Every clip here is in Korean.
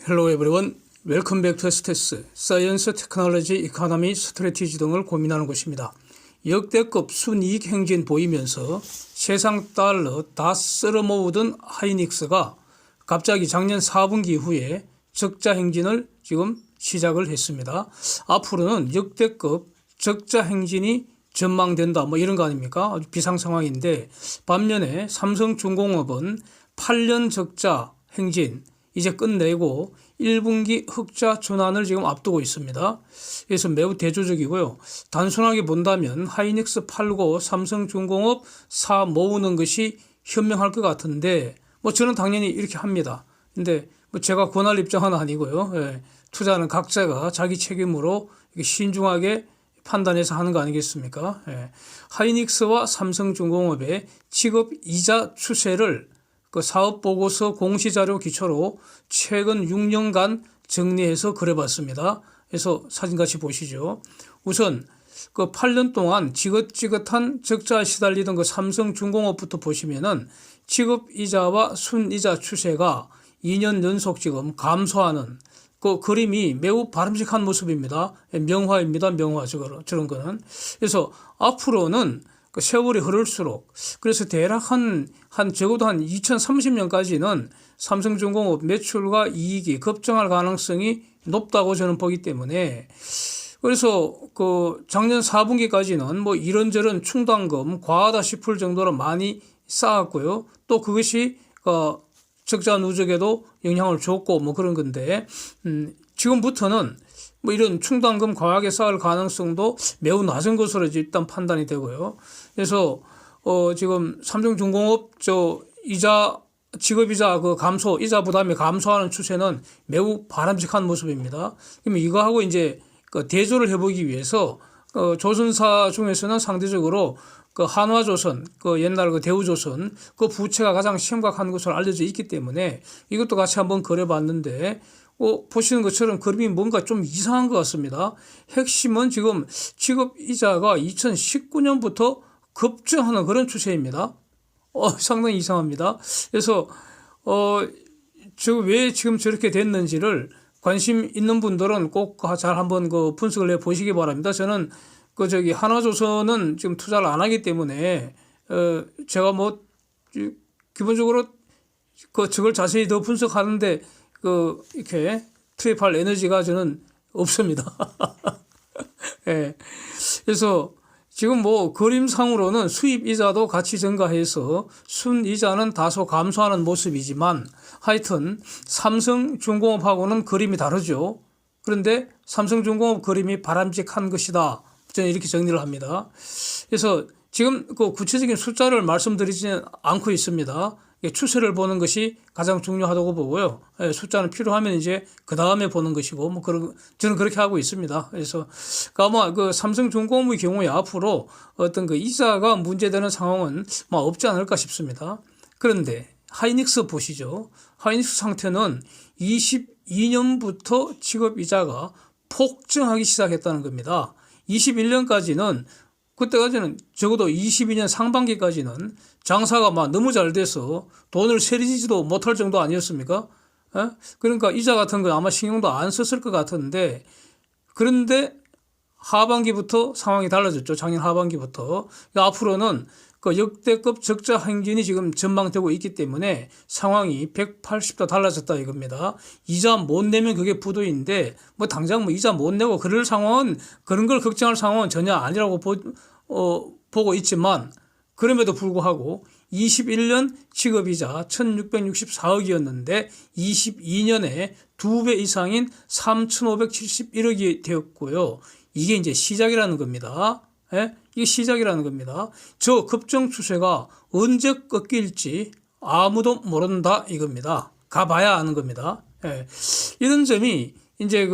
Hello everyone. Welcome back to STS, 사이언스, 테크놀로지, 이코노미, 스트래티지 등을 고민하는 곳입니다. 역대급 순이익 행진 보이면서 세상 달러 다 쓸어모으던 하이닉스가 갑자기 작년 4분기 이후에 적자 행진을 지금 시작을 했습니다. 앞으로는 역대급 적자 행진이 전망된다 뭐 이런 거 아닙니까? 아주 비상 상황인데, 반면에 삼성중공업은 8년 적자 행진 이제 끝내고 1분기 흑자 전환을 지금 앞두고 있습니다. 그래서 매우 대조적이고요. 단순하게 본다면 하이닉스 팔고 삼성중공업 사 모으는 것이 현명할 것 같은데, 뭐 저는 당연히 이렇게 합니다. 근데 뭐 제가 권할 입장은 아니고요. 투자는 각자가 자기 책임으로 신중하게 판단해서 하는 거 아니겠습니까? 하이닉스와 삼성중공업의 직업 이자 추세를 그 사업보고서 공시자료 기초로 최근 6년간 정리해서 그려봤습니다. 그래서 사진 같이 보시죠. 우선 그 8년 동안 지긋지긋한 적자에 시달리던 그 삼성중공업부터 보시면은 직업이자와 순이자 추세가 2년 연속 지금 감소하는 그 그림이 매우 바람직한 모습입니다. 명화입니다. 명화 저런 거는. 그래서 앞으로는 그 세월이 흐를수록, 그래서 대략 적어도 한 2030년까지는 삼성중공업 매출과 이익이 급증할 가능성이 높다고 저는 보기 때문에, 그래서 그 작년 4분기까지는 뭐 이런저런 충당금 과하다 싶을 정도로 많이 쌓았고요. 또 그것이 적자 누적에도 영향을 줬고 뭐 그런 건데, 지금부터는 뭐 이런 충당금 과하게 쌓을 가능성도 매우 낮은 것으로 일단 판단이 되고요. 그래서 지금 삼성중공업 직업이자 그 감소, 이자 부담이 감소하는 추세는 매우 바람직한 모습입니다. 그러면 이거하고 이제 그 대조를 해보기 위해서 조선사 중에서는 상대적으로 그 한화조선, 그 옛날 그 대우조선, 그 부채가 가장 심각한 것으로 알려져 있기 때문에 이것도 같이 한번 그려봤는데, 보시는 것처럼 그림이 뭔가 좀 이상한 것 같습니다. 핵심은 지금 직업이자가 2019년부터 급증하는 그런 추세입니다. 상당히 이상합니다. 그래서 왜 지금 저렇게 됐는지를 관심 있는 분들은 꼭 잘 한번 그 분석을 해 보시기 바랍니다. 저는 한화조선은 지금 투자를 안 하기 때문에 제가 뭐 기본적으로 저걸 자세히 더 분석하는데 이렇게 투입할 에너지가 저는 없습니다. 예. 그래서 지금 뭐 그림상으로는 수입 이자도 같이 증가해서 순이자는 다소 감소하는 모습이지만, 하여튼 삼성중공업하고는 그림이 다르죠. 그런데 삼성중공업 그림이 바람직한 것이다, 저는 이렇게 정리를 합니다. 그래서 지금 그 구체적인 숫자를 말씀드리지는 않고 있습니다. 추세를 보는 것이 가장 중요하다고 보고요. 숫자는 필요하면 이제 그 다음에 보는 것이고, 뭐 저는 그렇게 하고 있습니다. 그래서 아마 그 삼성중공업의 경우에 앞으로 어떤 그 이자가 문제되는 상황은 없지 않을까 싶습니다. 그런데 하이닉스 보시죠. 하이닉스 상태는 22년부터 직업 이자가 폭증하기 시작했다는 겁니다. 21년까지는, 그때까지는 적어도 22년 상반기까지는 장사가 너무 잘 돼서 돈을 세리지도 못할 정도 아니었습니까? 그러니까 이자 같은 거 아마 신경도 안 썼을 것 같은데, 그런데 하반기부터 상황이 달라졌죠. 작년 하반기부터. 앞으로는 그 역대급 적자 행진이 지금 전망되고 있기 때문에 상황이 180도 달라졌다 이겁니다. 이자 못 내면 그게 부도인데, 뭐 당장 이자 못 내고 그럴 상황은, 그런 걸 걱정할 상황은 전혀 아니라고 보고 있지만, 그럼에도 불구하고 21년 직업이자 1664억이었는데 22년에 2배 이상인 3571억이 되었고요. 이게 이제 시작이라는 겁니다. 이게 시작이라는 겁니다. 저 급증 추세가 언제 꺾일지 아무도 모른다 이겁니다. 가봐야 아는 겁니다. 이런 점이 이제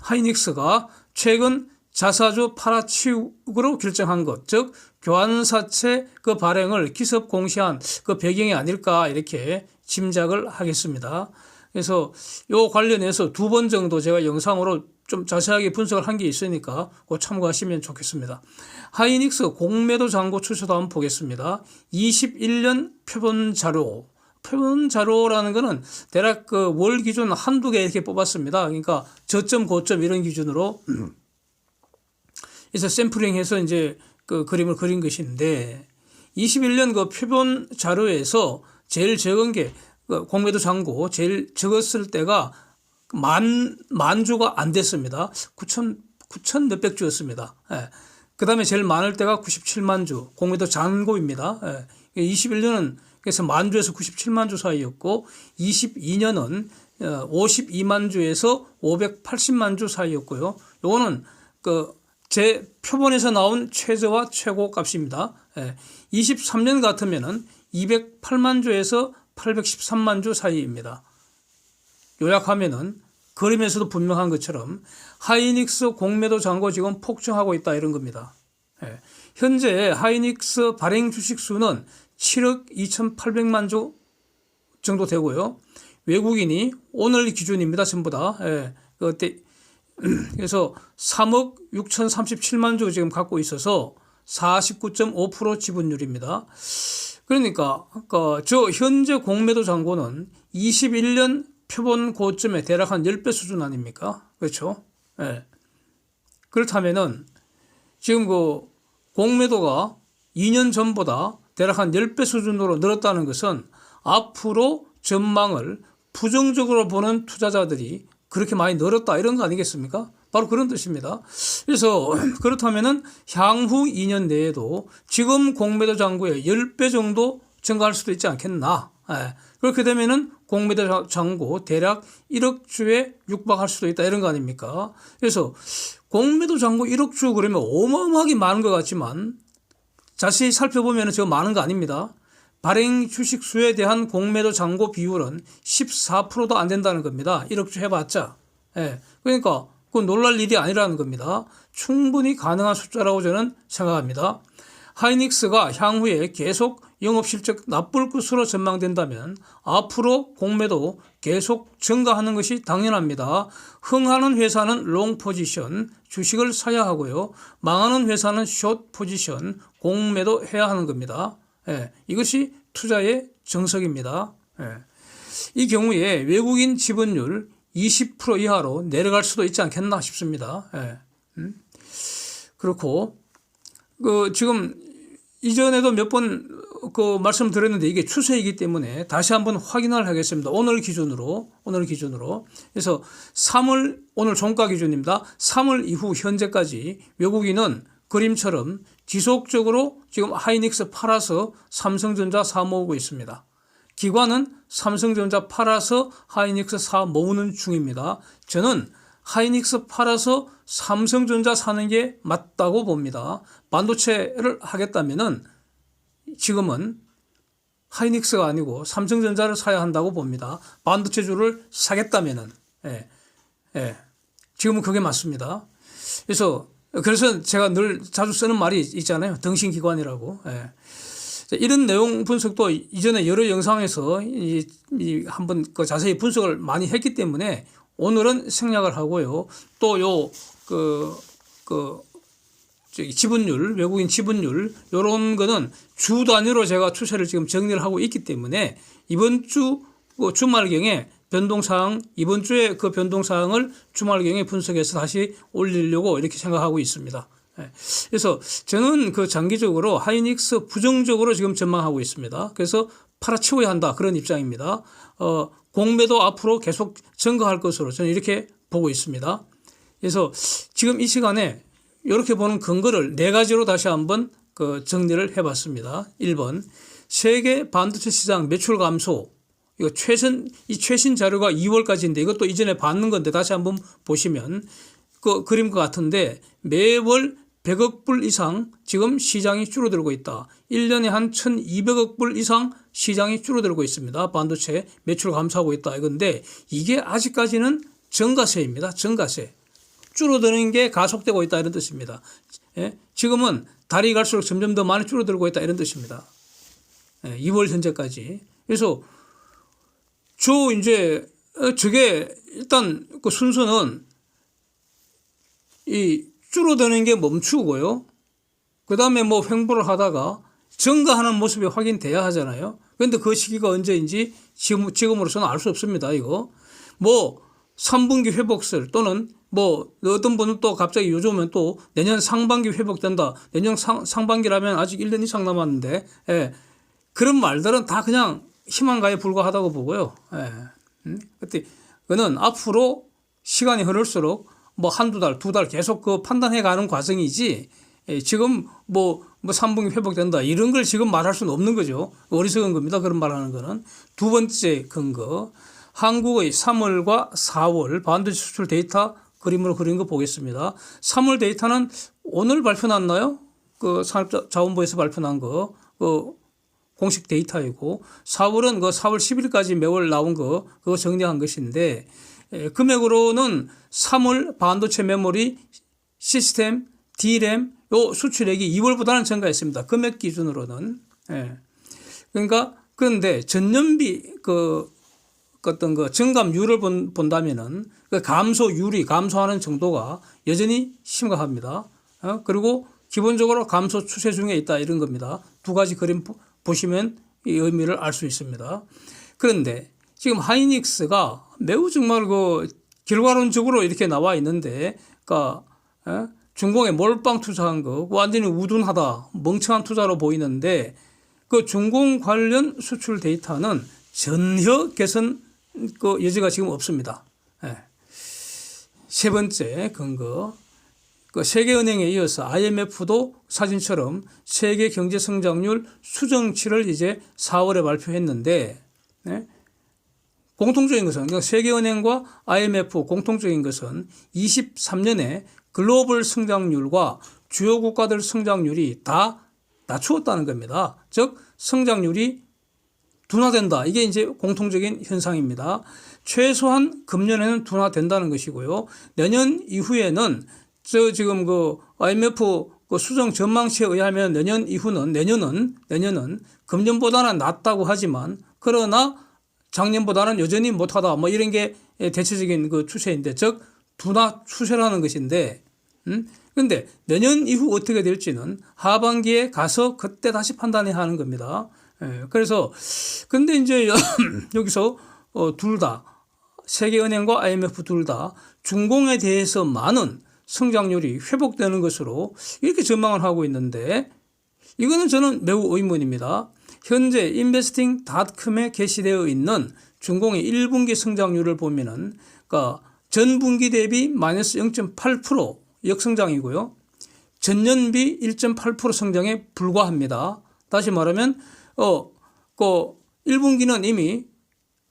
하이닉스가 최근 자사주 팔아치우기로 결정한 것, 즉 교환사채 발행을 기습 공시한 배경이 아닐까 이렇게 짐작을 하겠습니다. 그래서 요 관련해서 2번 정도 제가 영상으로 좀 자세하게 분석을 한 게 있으니까 그거 참고하시면 좋겠습니다. 하이닉스 공매도 잔고 추세도 한번 보겠습니다. 21년 표본 자료 표본 자료라는 거는 대략 그 월 기준 한두 개 이렇게 뽑았습니다. 그러니까 저점, 고점 이런 기준으로 그래서 샘플링해서 이제 그 그림을 그린 것인데 21년 그 표본 자료에서 제일 적은 게 공매도 잔고 제일 적었을 때가 만 주가 안 됐습니다. 9천 몇백 주였습니다. 예. 그 다음에 제일 많을 때가 97만 주 공매도 잔고입니다. 예. 21년은 그래서 만 주에서 97만 주 사이였고 22년은 52만 주에서 580만 주 사이였고요. 요거는 제 표본에서 나온 최저와 최고 값입니다. 23년 같으면은 208만 주에서 813만 주 사이입니다. 요약하면은 그림에서도 분명한 것처럼 하이닉스 공매도 잔고 지금 폭증하고 있다 이런 겁니다. 현재 하이닉스 발행 주식 수는 7억 2,800만 주 정도 되고요. 외국인이 오늘 기준입니다. 전부 다. 그래서 3억 6,037만 주 지금 갖고 있어서 49.5% 지분율입니다. 그러니까 저 현재 공매도 잔고는 21년 표본 고점에 대략 한 10배 수준 아닙니까? 그렇죠? 예. 그렇다면은 지금 그 공매도가 2년 전보다 대략 한 10배 수준으로 늘었다는 것은 앞으로 전망을 부정적으로 보는 투자자들이 그렇게 많이 늘었다 이런 거 아니겠습니까? 바로 그런 뜻입니다. 그래서 그렇다면은 향후 2년 내에도 지금 공매도 잔고의 10배 정도 증가할 수도 있지 않겠나. 그렇게 되면은 공매도 잔고 대략 1억 주에 육박할 수도 있다 이런 거 아닙니까? 그래서 공매도 잔고 1억 주 그러면 어마어마하게 많은 것 같지만 자세히 살펴보면 저 많은 거 아닙니다. 발행 주식 수에 대한 공매도 잔고 비율은 14%도 안 된다는 겁니다. 1억 주 해봤자. 그러니까 그건 놀랄 일이 아니라는 겁니다. 충분히 가능한 숫자라고 저는 생각합니다. 하이닉스가 향후에 계속 영업실적 나쁠 것으로 전망된다면 앞으로 공매도 계속 증가하는 것이 당연합니다. 흥하는 회사는 롱 포지션 주식을 사야 하고요. 망하는 회사는 숏 포지션 공매도 해야 하는 겁니다. 이것이 투자의 정석입니다. 이 경우에 외국인 지분율 20% 이하로 내려갈 수도 있지 않겠나 싶습니다. 그렇고 지금 이전에도 몇 번 말씀드렸는데 이게 추세이기 때문에 다시 한번 확인을 하겠습니다. 오늘 기준으로. 그래서 오늘 종가 기준입니다. 3월 이후 현재까지 외국인은 그림처럼 지속적으로 지금 하이닉스 팔아서 삼성전자 사 모으고 있습니다. 기관은 삼성전자 팔아서 하이닉스 사 모으는 중입니다. 저는 하이닉스 팔아서 삼성전자 사는 게 맞다고 봅니다. 반도체를 하겠다면은 지금은 하이닉스가 아니고 삼성전자를 사야 한다고 봅니다. 반도체주를 사겠다면은 지금은 그게 맞습니다. 그래서 제가 늘 자주 쓰는 말이 있잖아요. 등신기관이라고. 이런 내용 분석도 이전에 여러 영상에서 한번 자세히 분석을 많이 했기 때문에 오늘은 생략을 하고요. 또 지분율, 외국인 지분율 이런 거는 주 단위로 제가 추세를 지금 정리를 하고 있기 때문에 이번 주 주말경에 변동사항, 이번 주에 그 변동사항을 주말경에 분석해서 다시 올리려고 이렇게 생각하고 있습니다. 그래서 저는 장기적으로 하이닉스 부정적으로 지금 전망하고 있습니다. 그래서 팔아치워야 한다 그런 입장입니다. 공매도 앞으로 계속 증가할 것으로 저는 이렇게 보고 있습니다. 그래서 지금 이 시간에 이렇게 보는 근거를 네 가지로 다시 한번 정리를 해봤습니다. 1번, 세계 반도체 시장 매출 감소. 이거 최신 자료가 2월까지인데 이것도 이전에 봤는 건데 다시 한번 보시면 그림과 같은데 매월 100억 불 이상 지금 시장이 줄어들고 있다. 1년에 한 1200억 불 이상 시장이 줄어들고 있습니다. 반도체 매출 감소하고 있다. 이건데 이게 아직까지는 정가세입니다. 정가세. 줄어드는 게 가속되고 있다 이런 뜻입니다. 지금은 달이 갈수록 점점 더 많이 줄어들고 있다 이런 뜻입니다. 2월 현재까지. 그래서 저게 일단 순서는 이 줄어드는 게 멈추고요. 그 다음에 횡보를 하다가 증가하는 모습이 확인돼야 하잖아요. 그런데 그 시기가 언제인지 지금으로서는 알 수 없습니다. 이거 뭐 3분기 회복설 또는 뭐 어떤 분은 또 갑자기 요즘은 또 내년 상반기 회복된다. 내년 상반기라면 아직 1년 이상 남았는데 예. 그런 말들은 다 그냥 희망가에 불과하다고 보고요. 예. 그때 그는 앞으로 시간이 흐를수록 뭐 한두 달, 두 달 계속 그 판단해 가는 과정이지 지금 뭐 3분기 회복된다 이런 걸 지금 말할 수는 없는 거죠. 어리석은 겁니다. 그런 말하는 거는. 두 번째 근거, 한국의 3월과 4월 반도체 수출 데이터 그림으로 그린 거 보겠습니다. 3월 데이터는 오늘 발표 났나요? 그 산업자원부에서 발표난 거, 그 공식 데이터이고 4월은 그 4월 10일까지 매월 나온 거 그거 정리한 것인데 금액으로는 3월 반도체 메모리 시스템 D램 요 수출액이 2월보다는 증가했습니다. 금액 기준으로는. 예. 그러니까 그런데 전년비 그 어떤 그 증감률을 본다면은 그 감소율이 감소하는 정도가 여전히 심각합니다. 그리고 기본적으로 감소 추세 중에 있다 이런 겁니다. 두 가지 그림 보시면 이 의미를 알 수 있습니다. 그런데 지금 하이닉스가 매우 정말 그 결과론적으로 이렇게 나와 있는데, 그러니까 중공에 몰빵 투자한 거 완전히 우둔하다, 멍청한 투자로 보이는데 그 중공 관련 수출 데이터는 전혀 개선 그 여지가 지금 없습니다. 세 번째 근거. 그 세계은행에 이어서 IMF도 사진처럼 세계 경제 성장률 수정치를 이제 4월에 발표했는데 공통적인 것은 그러니까 세계은행과 IMF 공통적인 것은 23년에 글로벌 성장률과 주요 국가들 성장률이 다 낮추었다는 겁니다. 즉 성장률이 둔화된다. 이게 이제 공통적인 현상입니다. 최소한 금년에는 둔화된다는 것이고요. 내년 이후에는 지금 그 IMF 그 수정 전망치에 의하면 내년은 금년보다는 낫다고 하지만 그러나 작년보다는 여전히 못하다. 뭐 이런 게 대체적인 그 추세인데 즉 둔화 추세라는 것인데 그런데 내년 이후 어떻게 될지는 하반기에 가서 그때 다시 판단해야 하는 겁니다. 그래서 근데 이제 여기서 둘 다 세계은행과 IMF 둘 다 중공에 대해서 많은 성장률이 회복되는 것으로 이렇게 전망을 하고 있는데 이거는 저는 매우 의문입니다. 현재 investing.com에 게시되어 있는 중공의 1분기 성장률을 보면은 그러니까 전분기 대비 마이너스 0.8% 역성장이고요. 전년비 1.8% 성장에 불과합니다. 다시 말하면 그 1분기는 이미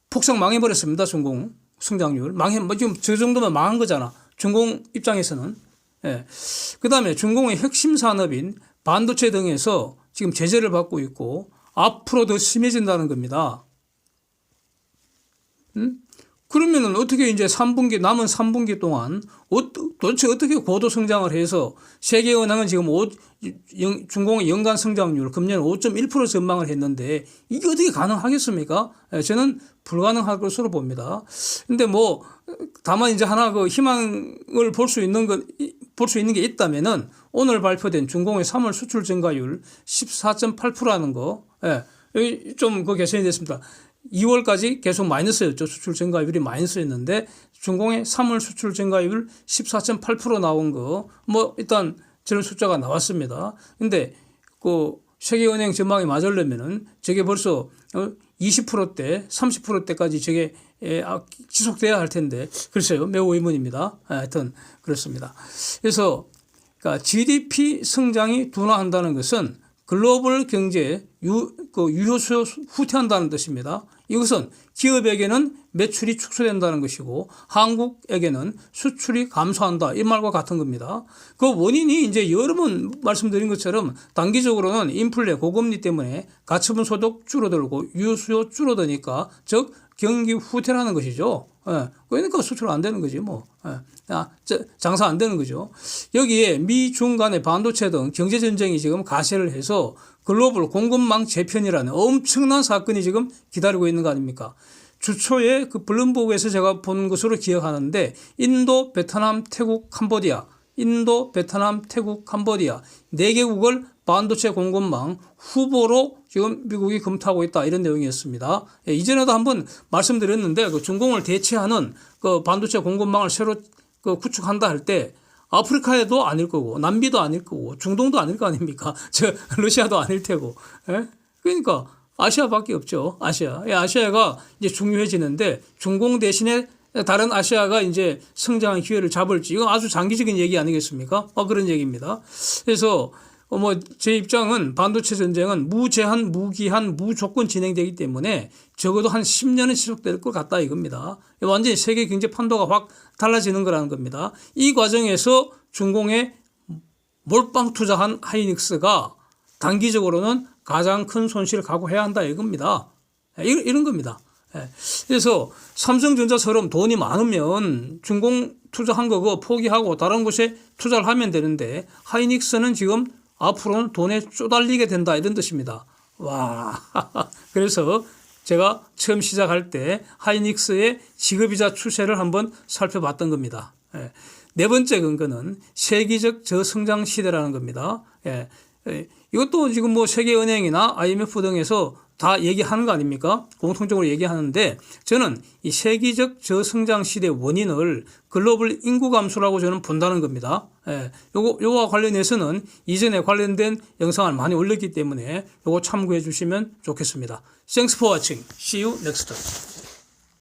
폭삭 망해버렸습니다. 중공 성장률. 뭐 지금 저 정도면 망한 거잖아. 중공 입장에서는. 그 다음에 중공의 핵심 산업인 반도체 등에서 지금 제재를 받고 있고 앞으로 더 심해진다는 겁니다. 그러면은 어떻게 이제 남은 3분기 동안 도대체 어떻게 고도 성장을 해서 세계은행은 지금 중공의 연간 성장률 금년 5.1% 전망을 했는데 이게 어떻게 가능하겠습니까? 저는 불가능할 것으로 봅니다. 근데 뭐 다만 이제 하나 그 희망을 볼 수 있는 게 있다면은 오늘 발표된 중공의 3월 수출 증가율 14.8%라는 거, 좀 그 개선이 됐습니다. 2월까지 계속 마이너스였죠. 수출 증가율이 마이너스였는데 중공의 3월 수출 증가율 14.8% 나온 거 뭐 일단 저런 숫자가 나왔습니다. 근데 그 세계은행 전망이 맞으려면은 저게 벌써 20%대, 30%대까지 저게 지속돼야 할 텐데 글쎄요. 매우 의문입니다. 하여튼 그렇습니다. 그래서 그러니까 GDP 성장이 둔화한다는 것은 글로벌 경제 유효수요 후퇴한다는 뜻입니다. 이것은 기업에게는 매출이 축소된다는 것이고 한국에게는 수출이 감소한다. 이 말과 같은 겁니다. 그 원인이 이제 여러 번 말씀드린 것처럼 단기적으로는 인플레 고금리 때문에 가처분 소득 줄어들고 유효수요 줄어드니까 즉 경기 후퇴라는 것이죠. 그러니까 수출 안 되는 거지 뭐. 장사 안 되는 거죠. 여기에 미중 간의 반도체 등 경제 전쟁이 지금 가세를 해서 글로벌 공급망 재편이라는 엄청난 사건이 지금 기다리고 있는 거 아닙니까? 주초에 그 블룸버그에서 제가 본 것으로 기억하는데 인도, 베트남, 태국, 캄보디아 4개국을 반도체 공급망 후보로 지금 미국이 검토하고 있다 이런 내용이었습니다. 예, 이전에도 한번 말씀드렸는데 그 중공을 대체하는 그 반도체 공급망을 새로 그 구축한다 할 때 아프리카에도 아닐 거고 남미도 아닐 거고 중동도 아닐 거 아닙니까? 저 러시아도 아닐 테고. 예? 그러니까 아시아밖에 없죠. 아시아. 예, 아시아가 이제 중요해지는데 중공 대신에 다른 아시아가 이제 성장의 기회를 잡을지 이건 아주 장기적인 얘기 아니겠습니까? 그런 얘기입니다. 그래서 뭐 제 입장은 반도체 전쟁은 무제한, 무기한, 무조건 진행되기 때문에 적어도 한 10년은 지속될 것 같다 이겁니다. 완전히 세계 경제 판도가 확 달라지는 거라는 겁니다. 이 과정에서 중공에 몰빵 투자한 하이닉스가 단기적으로는 가장 큰 손실을 각오해야 한다 이겁니다. 이런 겁니다. 그래서 삼성전자처럼 돈이 많으면 중공 투자한 거고 포기하고 다른 곳에 투자를 하면 되는데 하이닉스는 지금 앞으로는 돈에 쪼달리게 된다 이런 뜻입니다. 와, 그래서 제가 처음 시작할 때 하이닉스의 지급이자 추세를 한번 살펴봤던 겁니다. 네 번째 근거는 세계적 저성장 시대라는 겁니다. 이것도 지금 뭐 세계은행이나 IMF 등에서 다 얘기하는 거 아닙니까? 공통적으로 얘기하는데 저는 이 세계적 저성장 시대의 원인을 글로벌 인구 감소라고 저는 본다는 겁니다. 요거와 관련해서는 이전에 관련된 영상을 많이 올렸기 때문에 요거 참고해 주시면 좋겠습니다. Thanks for watching. See you next time.